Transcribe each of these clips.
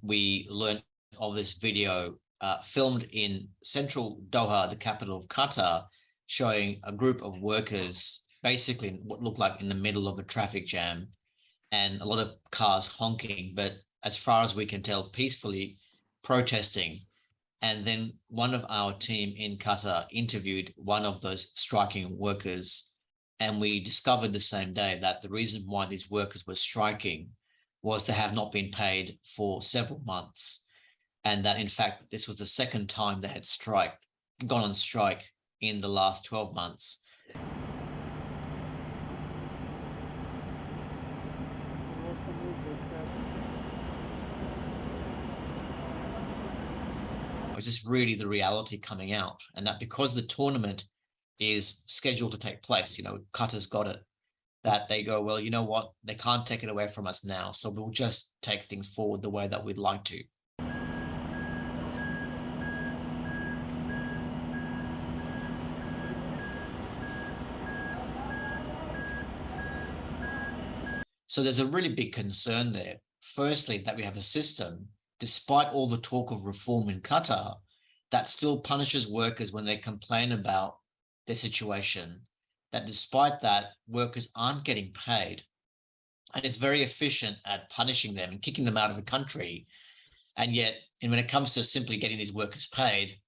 we learned of this video filmed in central Doha, the capital of Qatar, showing a group of workers basically what looked like in the middle of a traffic jam and a lot of cars honking, but as far as we can tell, peacefully protesting. And then one of our team in Qatar interviewed one of those striking workers, and we discovered the same day that the reason why these workers were striking was to have not been paid for several months, and that in fact this was the second time they had gone on strike in the last 12 months. Is this really the reality coming out? And that because the tournament is scheduled to take place, Qatar's got it, that they go, well, you know what, they can't take it away from us now, so we'll just take things forward the way that we'd like to. So there's a really big concern there. Firstly, that we have a system, despite all the talk of reform in Qatar, that still punishes workers when they complain about their situation, that despite that, workers aren't getting paid, and it's very efficient at punishing them and kicking them out of the country. And yet, and when it comes to simply getting these workers paid,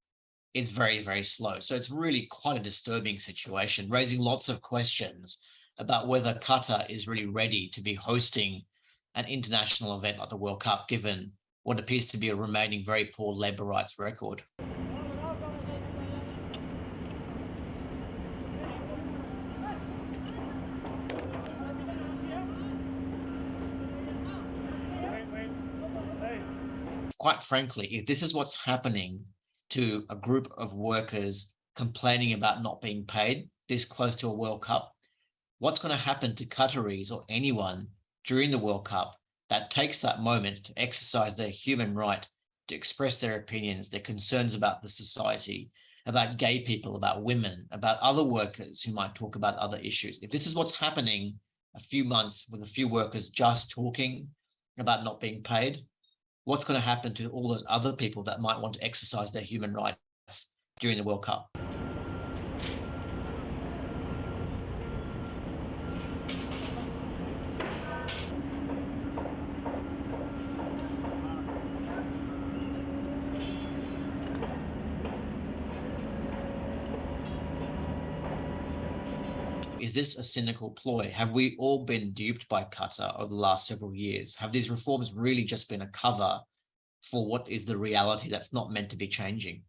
it's very, very slow. So it's really quite a disturbing situation, raising lots of questions about whether Qatar is really ready to be hosting an international event like the World Cup, given what appears to be a remaining very poor labour rights record. Quite frankly, if this is what's happening to a group of workers complaining about not being paid this close to a World Cup, what's going to happen to Qataris or anyone during the World Cup that takes that moment to exercise their human right to express their opinions, their concerns about the society, about gay people, about women, about other workers who might talk about other issues? If this is what's happening a few months with a few workers just talking about not being paid, what's going to happen to all those other people that might want to exercise their human rights during the World Cup? Is this a cynical ploy? Have we all been duped by Qatar over the last several years? Have these reforms really just been a cover for what is the reality that's not meant to be changing?